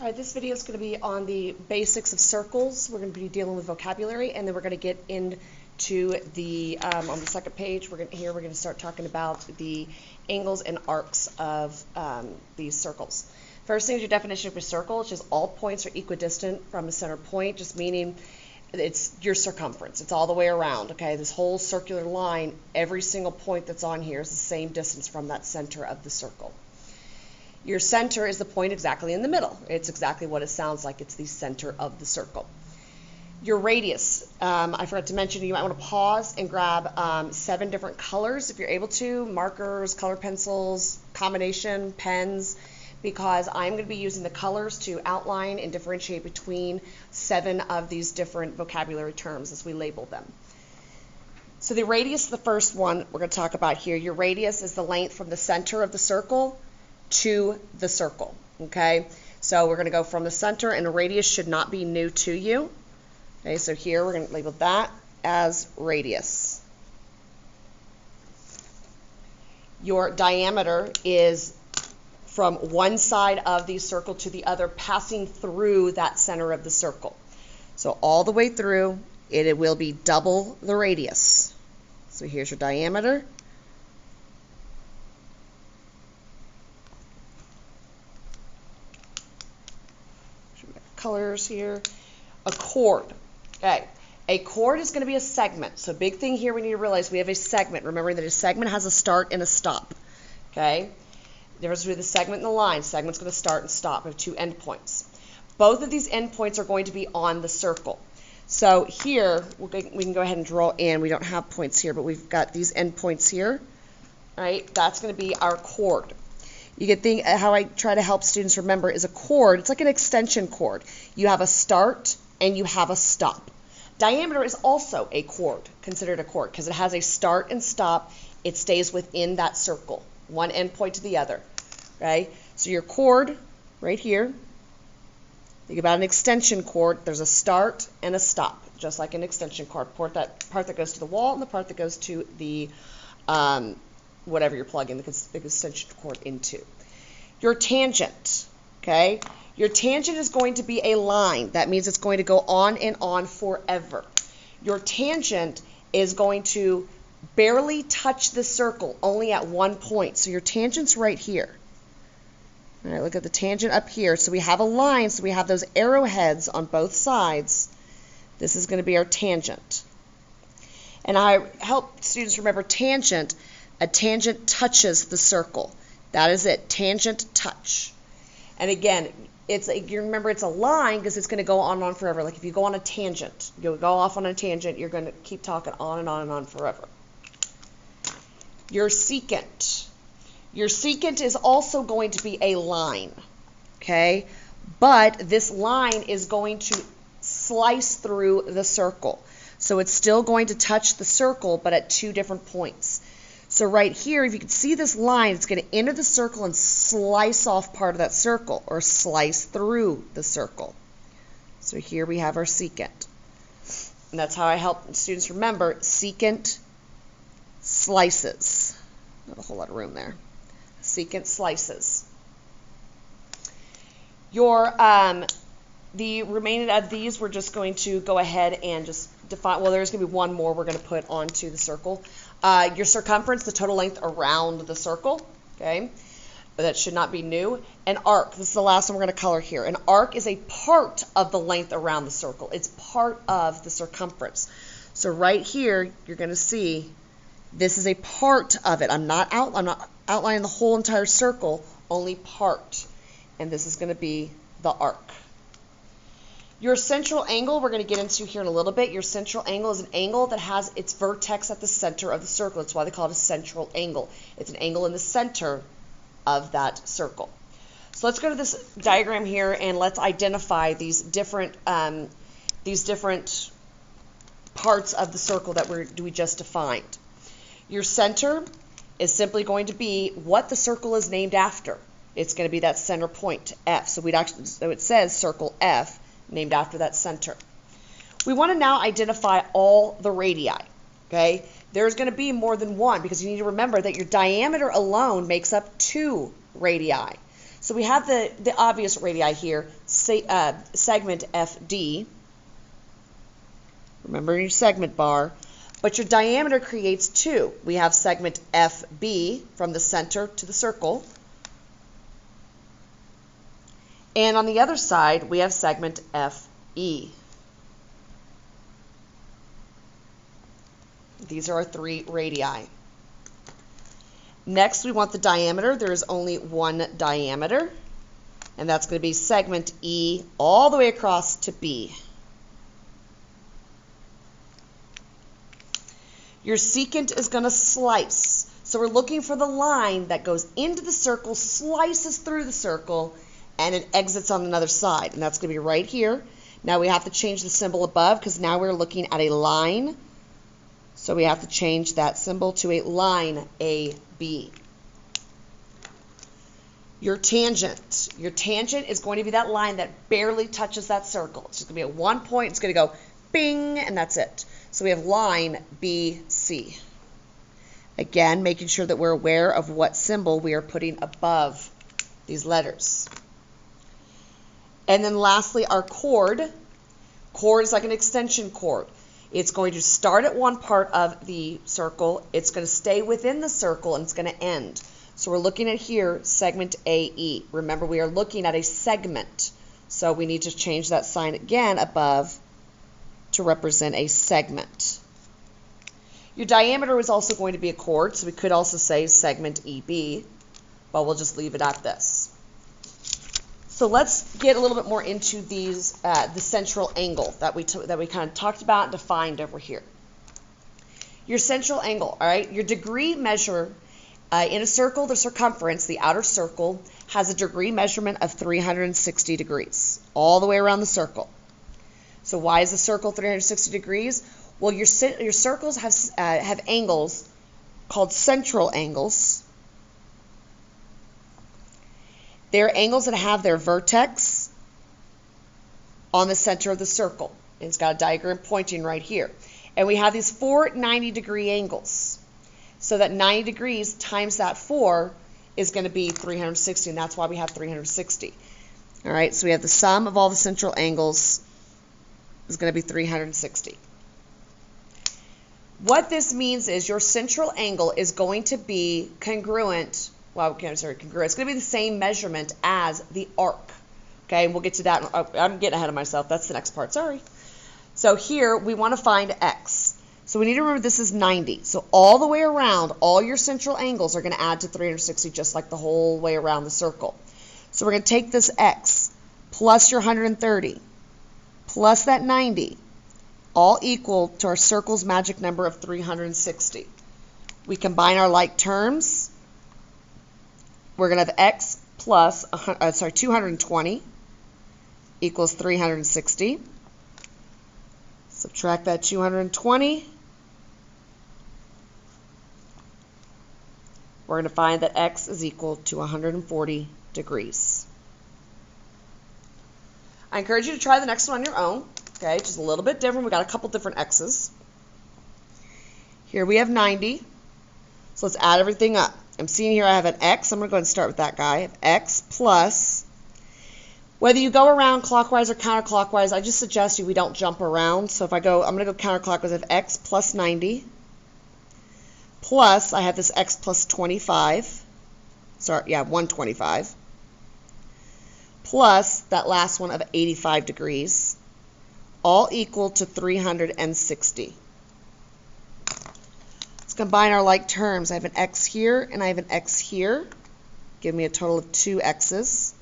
All right, this video is going to be on the basics of circles. We're going to be dealing with vocabulary, and then we're going to get into the, on the second page, we're going to start talking about the angles and arcs of these circles. First thing is your definition of a circle, which is all points are equidistant from a center point, just meaning it's your circumference. It's all the way around, okay? This whole circular line, every single point that's on here is the same distance from that center of the circle. Your center is the point exactly in the middle. It's exactly what it sounds like. It's the center of the circle. Your radius, I forgot to mention, you might want to pause and grab 7 different colors if you're able to, markers, color pencils, combination, pens, because I'm going to be using the colors to outline and differentiate between 7 of these different vocabulary terms as we label them. So the radius is the first one we're going to talk about here. Your radius is the length from the center of the circle to the circle, okay? So we're going to go from the center, and a radius should not be new to you. Okay, so here we're going to label that as radius. Your diameter is from one side of the circle to the other, passing through that center of the circle. So all the way through, it will be double the radius. So here's your diameter. Colors here. A chord. Okay. A chord is going to be a segment. So big thing here we need to realize we have a segment. Remember that a segment has a start and a stop. Okay. The difference between the segment and the line. Segment's going to start and stop. We have 2 endpoints. Both of these endpoints are going to be on the circle. So here we can go ahead and draw in. We don't have points here, but we've got these endpoints here. All right. That's going to be our chord. You can think how I try to help students remember is a chord. It's like an extension cord. You have a start and you have a stop. Diameter is also a chord, considered a chord, because it has a start and stop. It stays within that circle, one endpoint to the other. Okay? So your chord right here, think about an extension cord. There's a start and a stop, just like an extension cord. Part that goes to the wall and the part that goes to the whatever you're plugging the extension cord into. Your tangent, okay? Your tangent is going to be a line. That means it's going to go on and on forever. Your tangent is going to barely touch the circle, only at one point. So your tangent's right here. All right, look at the tangent up here. So we have a line, so we have those arrowheads on both sides. This is going to be our tangent. And I help students remember tangent. A tangent touches the circle. That is it, tangent touch. And again, you remember it's a line because it's going to go on and on forever. Like if you go on a tangent, you'll go off on a tangent, you're going to keep talking on and on and on forever. Your secant. Your secant is also going to be a line, okay? But this line is going to slice through the circle. So it's still going to touch the circle, but at 2 different points. So right here, if you can see this line, it's going to enter the circle and slice off part of that circle, or slice through the circle. So here we have our secant. And that's how I help students remember secant slices. Not a whole lot of room there. Secant slices. The remaining of these, we're just going to go ahead and just define. Well, there's going to be one more we're going to put onto the circle. Your circumference, the total length around the circle, okay? But that should not be new. An arc, this is the last one we're going to color here. An arc is a part of the length around the circle. It's part of the circumference. So right here, you're going to see this is a part of it. I'm not outlining the whole entire circle, only part. And this is going to be the arc. Your central angle, we're going to get into here in a little bit. Your central angle is an angle that has its vertex at the center of the circle. That's why they call it a central angle. It's an angle in the center of that circle. So let's go to this diagram here and let's identify these different parts of the circle that we just defined. Your center is simply going to be what the circle is named after. It's going to be that center point, F. So it says circle F, named after that center. We want to now identify all the radii, okay? There's going to be more than one because you need to remember that your diameter alone makes up 2 radii. So we have the obvious radii here, segment FD. Remember your segment bar. But your diameter creates two. We have segment FB from the center to the circle. And on the other side, we have segment FE. These are our three radii. Next, we want the diameter. There is only one diameter, and that's going to be segment E all the way across to B. Your secant is going to slice. So we're looking for the line that goes into the circle, slices through the circle, and it exits on another side. And that's going to be right here. Now we have to change the symbol above because now we're looking at a line. So we have to change that symbol to a line AB. Your tangent. Your tangent is going to be that line that barely touches that circle. It's just going to be at one point. It's going to go bing, and that's it. So we have line BC. Again, making sure that we're aware of what symbol we are putting above these letters. And then lastly, our chord. Chord is like an extension cord. It's going to start at one part of the circle. It's going to stay within the circle, and it's going to end. So we're looking at here, segment AE. Remember, we are looking at a segment. So we need to change that sign again above to represent a segment. Your diameter is also going to be a chord, so we could also say segment EB, but we'll just leave it at this. So let's get a little bit more into these, the central angle that we kind of talked about and defined over here. Your central angle, all right, your degree measure in a circle, the circumference, the outer circle, has a degree measurement of 360 degrees all the way around the circle. So why is the circle 360 degrees? Well, your circles have angles called central angles. They're angles that have their vertex on the center of the circle. And it's got a diagram pointing right here. And we have these four 90-degree angles. So that 90 degrees times that 4 is going to be 360, and that's why we have 360. All right, so we have the sum of all the central angles is going to be 360. What this means is your central angle is going to be congruent. Well, sorry, congruent. It's going to be the same measurement as the arc. Okay, and we'll get to that. I'm getting ahead of myself. That's the next part. Sorry. So here we want to find x. So we need to remember this is 90. So all the way around, all your central angles are going to add to 360 just like the whole way around the circle. So we're going to take this x plus your 130 plus that 90, all equal to our circle's magic number of 360. We combine our like terms. We're going to have x plus 220 equals 360. Subtract that 220. We're going to find that x is equal to 140 degrees. I encourage you to try the next one on your own. Okay, just a little bit different. We've got a couple different x's. Here we have 90. So let's add everything up. I'm seeing here I have an x. I'm going to go ahead and start with that guy. I have x plus, whether you go around clockwise or counterclockwise, I just suggest we don't jump around. So if I'm going to go counterclockwise, I have x plus 90 plus, I have this x plus 25. Sorry, yeah, 125. Plus that last one of 85 degrees, all equal to 360. Let's combine our like terms. I have an x here and I have an x here. Give me a total of 2 x's.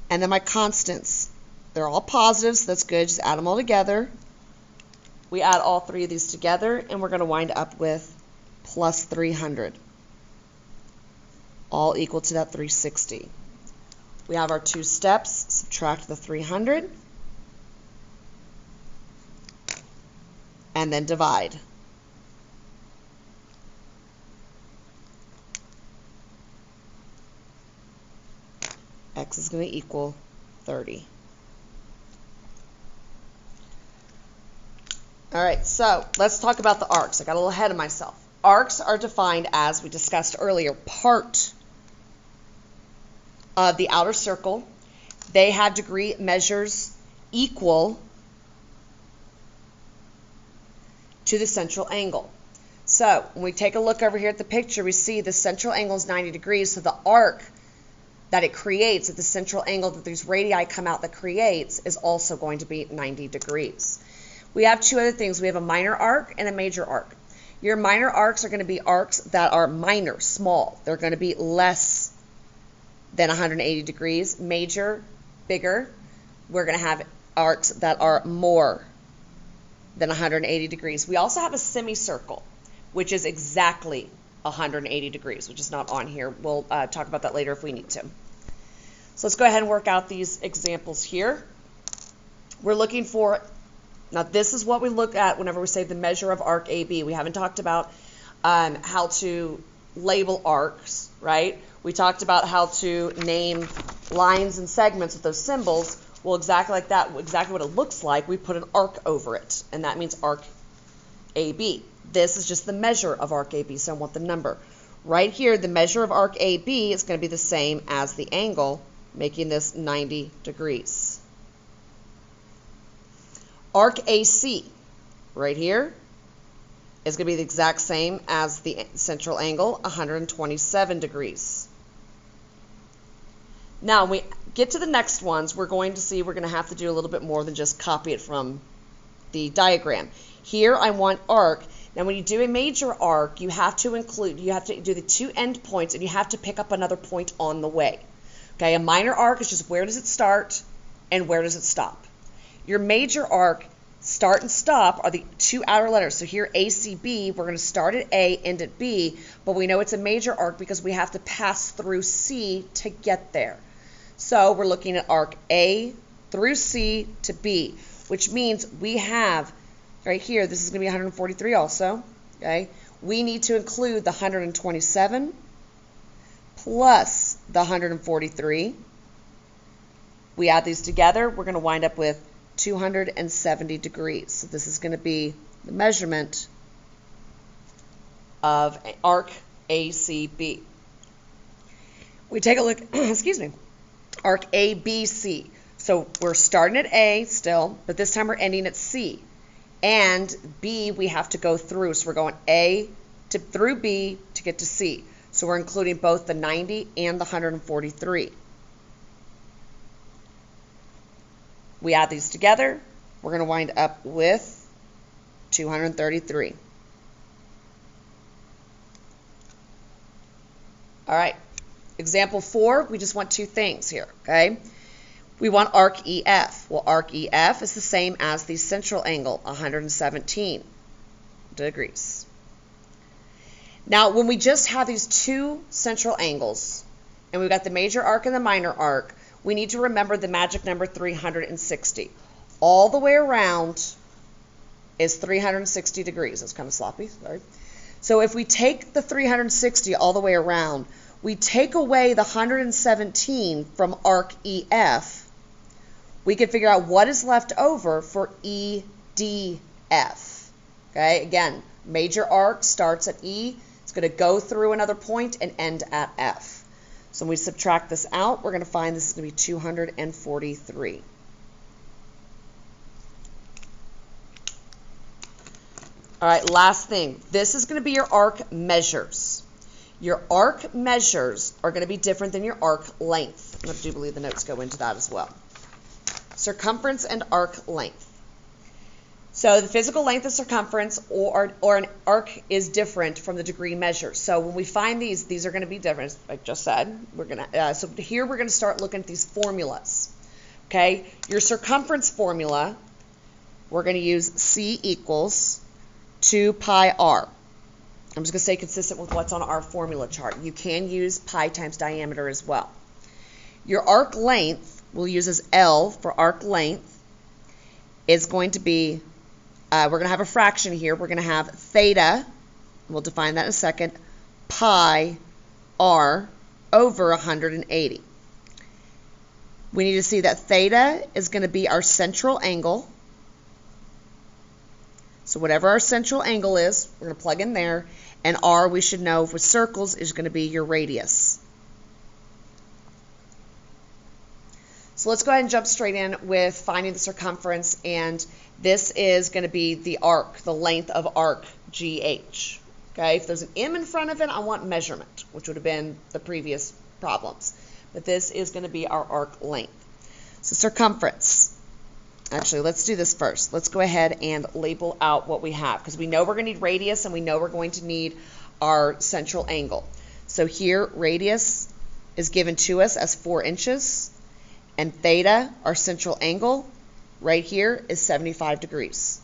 And then my constants. They're all positive, so that's good. Just add them all together. We add all 3 of these together, and we're going to wind up with plus 300, all equal to that 360. We have our 2 steps. Subtract the 300, and then divide. X is going to equal 30. All right, so let's talk about the arcs. I got a little ahead of myself. Arcs are defined as we discussed earlier, part of the outer circle. They have degree measures equal to the central angle. So when we take a look over here at the picture, we see the central angle is 90 degrees, so the arc that it creates at the central angle that these radii come out that creates is also going to be 90 degrees. We have two other things. We have a minor arc and a major arc. Your minor arcs are going to be arcs that are minor, small. They're going to be less than 180 degrees. Major, bigger. We're going to have arcs that are more than 180 degrees. We also have a semicircle, which is exactly 180 degrees, which is not on here. We'll talk about that later if we need to. So let's go ahead and work out these examples here. We're looking for, now this is what we look at whenever we say the measure of arc AB. We haven't talked about how to label arcs, right? We talked about how to name lines and segments with those symbols. Well, exactly like that, exactly what it looks like, we put an arc over it, and that means arc AB. This is just the measure of arc AB, so I want the number. Right here, the measure of arc AB is going to be the same as the angle, making this 90 degrees. Arc AC, right here, is going to be the exact same as the central angle, 127 degrees. Now, when we get to the next ones, we're going to have to do a little bit more than just copy it from the diagram. Here, I want arc. Now, when you do a major arc, you have to do the two end points, and you have to pick up another point on the way. Okay, a minor arc is just where does it start and where does it stop. Your major arc, start and stop, are the two outer letters. So here, ACB, we're going to start at A, end at B, but we know it's a major arc because we have to pass through C to get there. So we're looking at arc A through C to B, which means we have, right here, this is going to be 143 also, okay? We need to include the 127 plus the 143. We add these together, we're going to wind up with 270 degrees. So this is going to be the measurement of arc ACB. We take a look, excuse me, arc ABC. So we're starting at A still, but this time we're ending at C. And B we have to go through. So we're going A through B to get to C. So we're including both the 90 and the 143. We add these together, we're going to wind up with 233. All right, example 4, we just want two things here, okay? We want arc EF. Well, arc EF is the same as the central angle, 117 degrees. Now, when we just have these two central angles, and we've got the major arc and the minor arc, we need to remember the magic number 360. All the way around is 360 degrees. That's kind of sloppy, sorry. So if we take the 360 all the way around, we take away the 117 from arc EF, we can figure out what is left over for EDF. Okay, again, major arc starts at E, it's going to go through another point and end at F. So when we subtract this out, we're going to find this is going to be 243. All right, last thing. This is going to be your arc measures. Your arc measures are going to be different than your arc length. I do believe the notes go into that as well. Circumference and arc length. So the physical length of circumference or an arc is different from the degree measure. So when we find these are going to be different, like I just said. So here we're going to start looking at these formulas. Okay, your circumference formula, we're going to use C equals 2 pi r. I'm just going to stay consistent with what's on our formula chart. You can use pi times diameter as well. Your arc length, we'll use as L for arc length, is going to be, we're going to have a fraction here. We're going to have theta, we'll define that in a second, pi r over 180. We need to see that theta is going to be our central angle. So whatever our central angle is, we're going to plug in there. And r, we should know with circles, is going to be your radius. So let's go ahead and jump straight in with finding the circumference, and this is going to be the arc, the length of arc GH. Okay, if there's an M in front of it, I want measurement, which would have been the previous problems. But this is going to be our arc length. So circumference. Actually, let's do this first. Let's go ahead and label out what we have, because we know we're going to need radius and we know we're going to need our central angle. So here, radius is given to us as 4 inches, and theta, our central angle, right here is 75 degrees.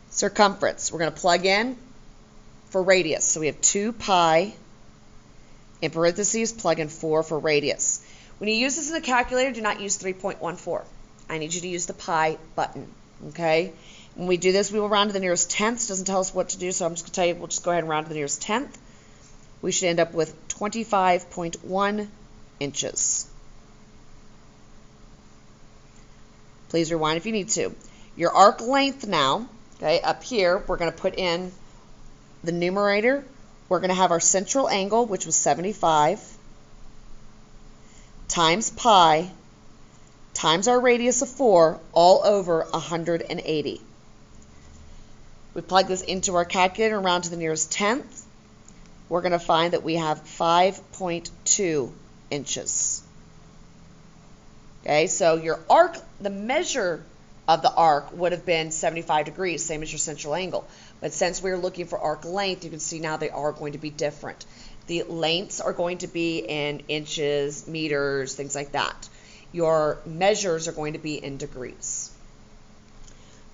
Circumference, we're going to plug in for radius. So we have 2 pi, in parentheses, plug in 4 for radius. When you use this in a calculator, do not use 3.14. I need you to use the pi button, okay? When we do this, we will round to the nearest tenth. It doesn't tell us what to do, so I'm just going to tell you, we'll just go ahead and round to the nearest tenth. We should end up with 25.1 inches. Please rewind if you need to. Your arc length now, okay, up here, we're going to put in the numerator. We're going to have our central angle, which was 75, times pi, times our radius of 4, all over 180. We plug this into our calculator and round to the nearest tenth. We're going to find that we have 5.2 inches. Okay, so your arc, the measure of the arc would have been 75 degrees, same as your central angle. But since we're looking for arc length, you can see now they are going to be different. The lengths are going to be in inches, meters, things like that. Your measures are going to be in degrees.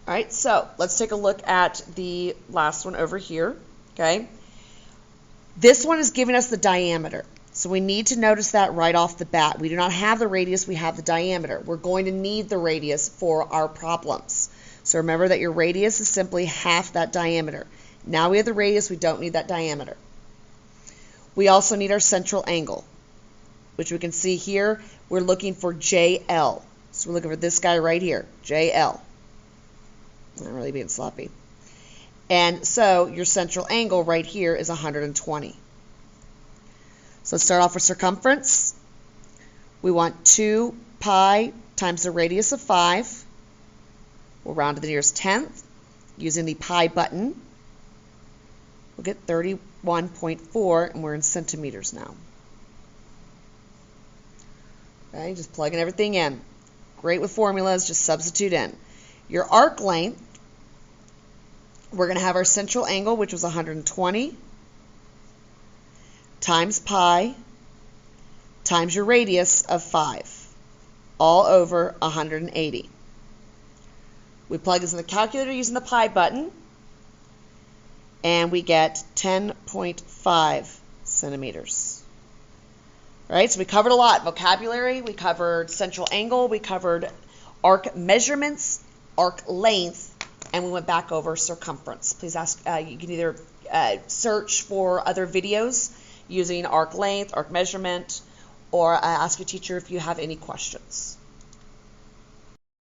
All right, so let's take a look at the last one over here, okay? This one is giving us the diameter. So we need to notice that right off the bat. We do not have the radius, we have the diameter. We're going to need the radius for our problems. So remember that your radius is simply half that diameter. Now we have the radius, we don't need that diameter. We also need our central angle, which we can see here. We're looking for JL. So we're looking for this guy right here, JL. Not really being sloppy. And so your central angle right here is 120. So let's start off with circumference. We want 2 pi times the radius of 5. We'll round to the nearest tenth using the pi button. We'll get 31.4, and we're in centimeters now. Okay, just plugging everything in. Great with formulas, just substitute in. Your arc length, we're going to have our central angle, which was 120, times pi, times your radius of 5, all over 180. We plug this in the calculator using the pi button, and we get 10.5 centimeters. All right, so we covered a lot. Vocabulary, we covered central angle, we covered arc measurements, arc length, and we went back over circumference. Please ask, you can either search for other videos using arc length, arc measurement, or ask your teacher if you have any questions.